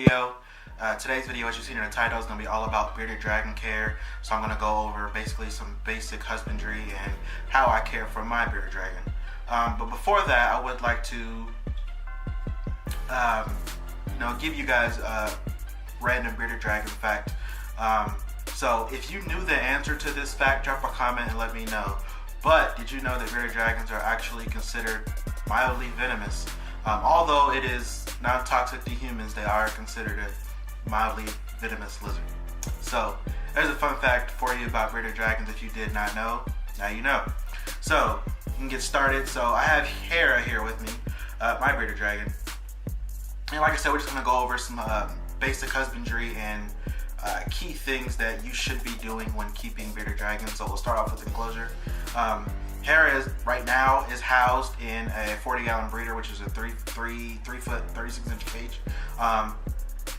video. Today's video, as you've seen in the title, is going to be all about bearded dragon care. So I'm going to go over basically some basic husbandry and how I care for my bearded dragon. But before that, I would like to give you guys a random bearded dragon fact. So if you knew the answer to this fact, drop a comment and let me know. But did you know that bearded dragons are actually considered mildly venomous? Although it is non-toxic to humans, they are considered a mildly venomous lizard. So there's a fun fact for you about bearded dragons if you did not know. Now you know. So we can get started. So I have Hera here with me, my bearded dragon. And like I said, we're just going to go over some basic husbandry and key things that you should be doing when keeping bearded dragons. So we'll start off with enclosure. Hera right now is housed in a 40-gallon breeder, which is a 3 foot 36-inch cage.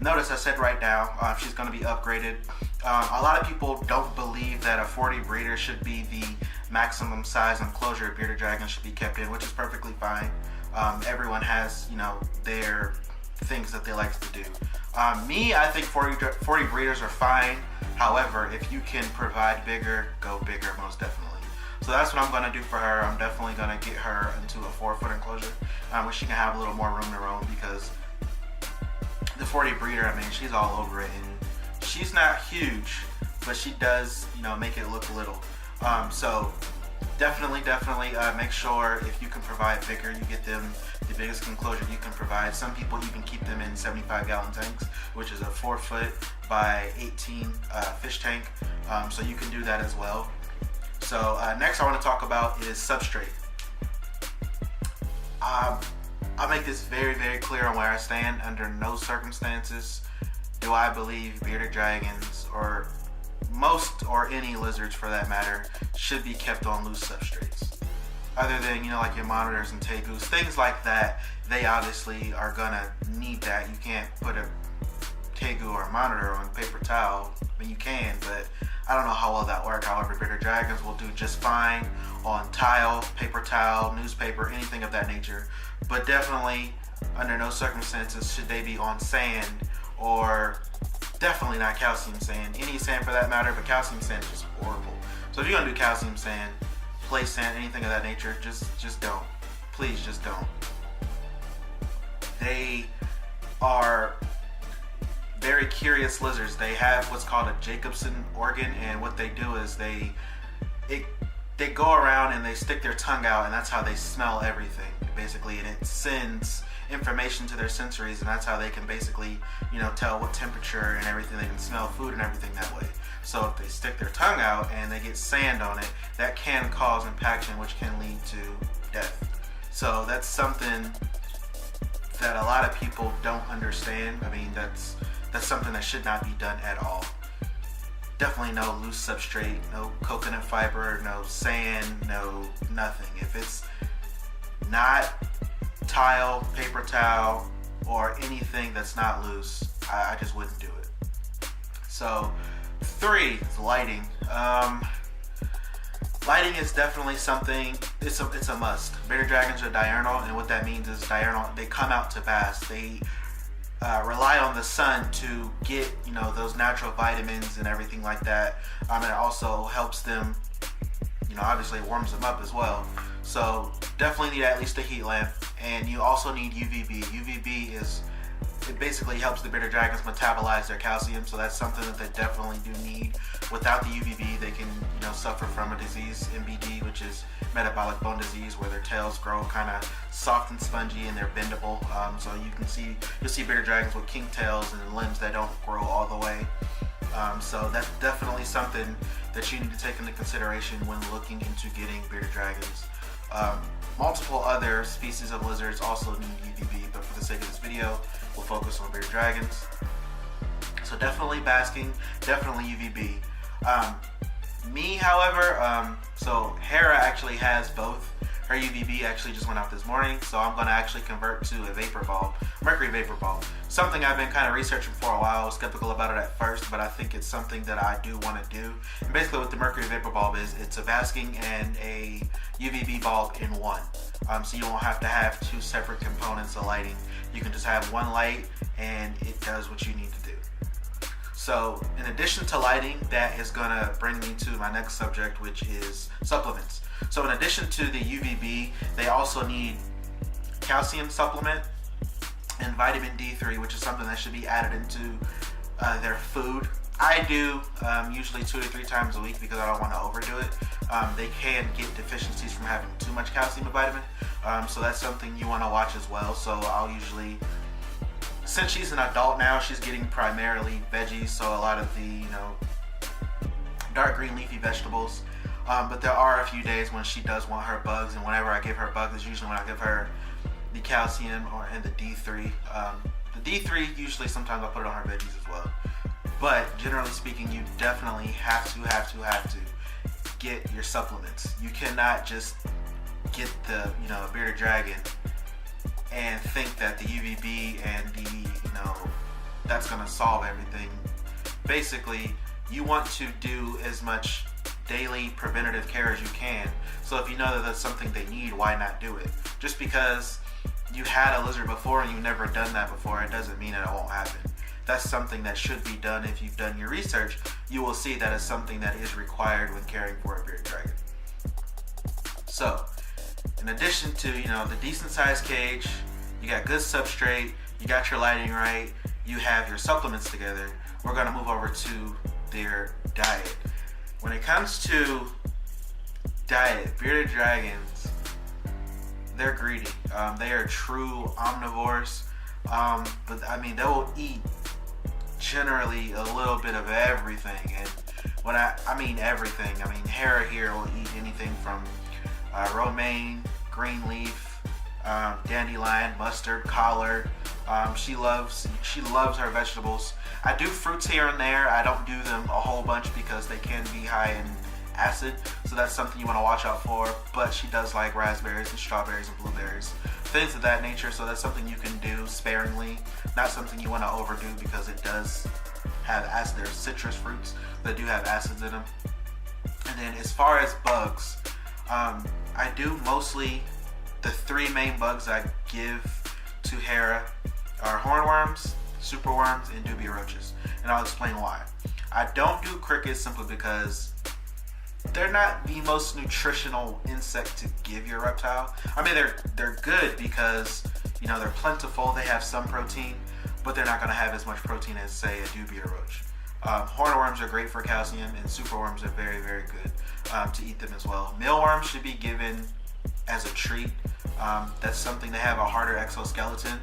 Notice I said right now, she's going to be upgraded. A lot of people don't believe that a 40 breeder should be the maximum size enclosure a bearded dragon should be kept in, which is perfectly fine. Everyone has, their things that they like to do. I think 40 breeders are fine. However, if you can provide bigger, go bigger, most definitely. So that's what I'm going to do for her. I'm definitely going to get her into a 4-foot enclosure, where she can have a little more room to roam, because the 40 breeder, she's all over it, and she's not huge, but she does, make it look little. So definitely make sure if you can provide bigger, you get them the biggest enclosure you can provide. Some people even keep them in 75-gallon tanks, which is a 4-foot by 18 fish tank. So you can do that as well. So next I want to talk about is substrate. I'll make this very, very clear on where I stand. Under no circumstances do I believe bearded dragons, or most or any lizards for that matter, should be kept on loose substrates. Other than, like your monitors and tegus, things like that, they obviously are gonna need that. You can't put a tegu or a monitor on paper towel. You can, but I don't know how well that works. However, bearded dragons will do just fine on tile, paper towel, newspaper, anything of that nature. But definitely, under no circumstances should they be on sand, or definitely not calcium sand. Any sand for that matter, but calcium sand is just horrible. So if you're gonna do calcium sand, play sand, anything of that nature, just don't. Please, just don't. They are very curious lizards. They have what's called a Jacobson organ, and what they do is they go around and they stick their tongue out, and that's how they smell everything, basically, and it sends information to their sensories, and that's how they can basically, tell what temperature and everything. They can smell food and everything that way. So if they stick their tongue out and they get sand on it, that can cause impaction, which can lead to death. So that's something that a lot of people don't understand. That's something that should not be done at all. Definitely no loose substrate, no coconut fiber, no sand, no nothing. If it's not tile, paper towel, or anything that's not loose, I just wouldn't do it. So 3 is lighting. Lighting is definitely something, it's a must. Bearded dragons are diurnal, and what that means is diurnal, they come out to bask. They rely on the sun to get, those natural vitamins and everything like that. And it also helps them, obviously it warms them up as well. So definitely need at least a heat lamp, and you also need UVB. It basically helps the bearded dragons metabolize their calcium, so that's something that they definitely do need. Without the UVB, they can, suffer from a disease, MBD, which is metabolic bone disease, where their tails grow kind of soft and spongy and they're bendable. So you'll see bearded dragons with king tails and limbs that don't grow all the way. So that's definitely something that you need to take into consideration when looking into getting bearded dragons. Multiple other species of lizards also need UVB, but for the sake of this video, we'll focus on bearded dragons. So definitely basking, definitely UVB. Me, however, so Hera actually has both. Her UVB actually just went out this morning, so I'm going to actually convert to a vapor bulb, mercury vapor bulb. Something I've been kind of researching for a while. I was skeptical about it at first, but I think it's something that I do want to do. And basically what the mercury vapor bulb is, it's a basking and a UVB bulb in one. So you won't have to have 2 separate components of lighting. You can just have one light and it does what you need to do. So in addition to lighting, that is gonna bring me to my next subject, which is supplements. So in addition to the UVB, they also need calcium supplement and vitamin D3, which is something that should be added into their food. I do usually 2 to 3 times a week because I don't want to overdo it. They can get deficiencies from having too much calcium and vitamin, so that's something you want to watch as well. So I'll usually, since she's an adult now, she's getting primarily veggies, so a lot of the dark green leafy vegetables. But there are a few days when she does want her bugs, and whenever I give her bugs is usually when I give her the calcium and the D3. The D3 usually sometimes I'll put it on her veggies as well. But generally speaking, you definitely have to get your supplements. You cannot just get the bearded dragon and think that the UVB and the that's gonna solve everything. Basically, you want to do as much daily preventative care as you can. So if you know that that's something they need, why not do it? Just because you had a lizard before and you've never done that before, it doesn't mean that it won't happen. That's something that should be done. If you've done your research, you will see that it's something that is required when caring for a bearded dragon. So, in addition to the decent sized cage, you got good substrate, you got your lighting right, you have your supplements together, we're gonna move over to their diet. When it comes to diet, bearded dragons, they're greedy. They are true omnivores, but I mean, they will eat generally a little bit of everything. And when I mean everything, I mean Hera here will eat anything from romaine, green leaf, dandelion, mustard, collard. She loves her vegetables. I do fruits here and there. I don't do them a whole bunch because they can be high in acid, so that's something you want to watch out for. But she does like raspberries and strawberries and blueberries, things of that nature, so that's something you can do sparingly, not something you want to overdo because it does have acid. There's citrus fruits that do have acids in them. And then as far as bugs, I do mostly, the 3 main bugs I give to Hera are hornworms, superworms, and dubia roaches, and I'll explain why. I don't do crickets simply because they're not the most nutritional insect to give your reptile. I mean, they're good because they're plentiful, they have some protein, but they're not going to have as much protein as, say, a dubia roach. Hornworms are great for calcium, and superworms are very, very good to eat them as well. Mealworms should be given as a treat. That's something, they have a harder exoskeleton,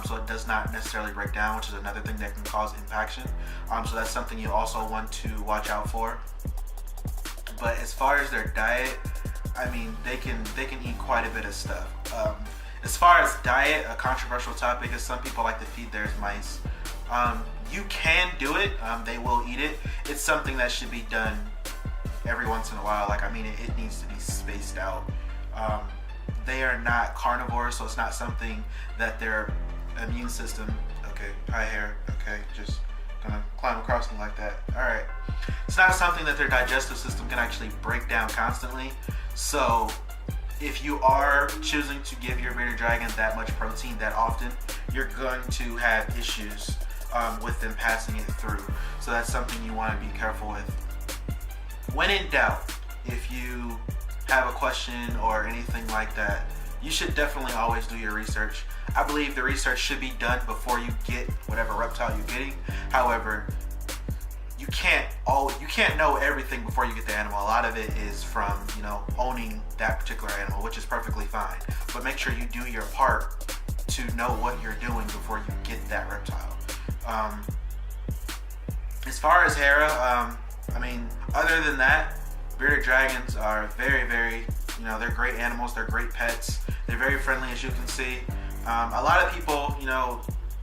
so it does not necessarily break down, which is another thing that can cause impaction. So that's something you also want to watch out for. But as far as their diet, I mean, they can eat quite a bit of stuff. As far as diet, a controversial topic is some people like to feed theirs mice. You can do it. They will eat it. It's something that should be done every once in a while. Like, I mean, it needs to be spaced out. They are not carnivores, so it's not something that their immune system. Okay, hi hair. Okay, just gonna climb across me like that. All right. It's not something that their digestive system can actually break down constantly. So if you are choosing to give your bearded dragon that much protein that often, you're going to have issues with them passing it through. So that's something you want to be careful with. When in doubt, if you have a question or anything like that, you should definitely always do your research. I believe the research should be done before you get whatever reptile you're getting. However, you can't know everything before you get the animal. A lot of it is from owning that particular animal, which is perfectly fine. But make sure you do your part to know what you're doing before you get that reptile. As far as Hera, I mean, other than that, bearded dragons are very, very, they're great animals. They're great pets. They're very friendly, as you can see. A lot of people,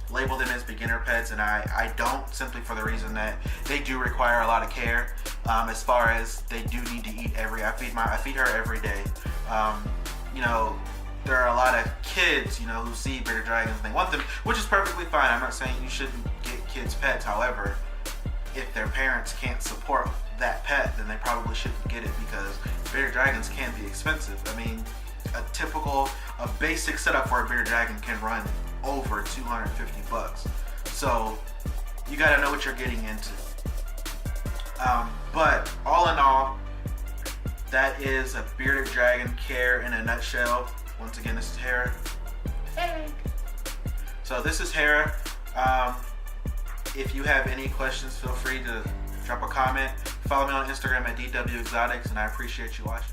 label them as beginner pets, and I don't, simply for the reason that they do require a lot of care. As far as they do need to eat I feed her every day. There are a lot of kids, who see bearded dragons and they want them, which is perfectly fine. I'm not saying you shouldn't get kids pets. However, if their parents can't support that pet, then they probably shouldn't get it, because bearded dragons can be expensive. I mean, a basic setup for a bearded dragon can run over $250. So you gotta know what you're getting into. But all in all, that is a bearded dragon care in a nutshell. Once again, this is Hera. Hey. So this is Hera. If you have any questions, feel free to drop a comment. Follow me on Instagram at DW Exotics, and I appreciate you watching.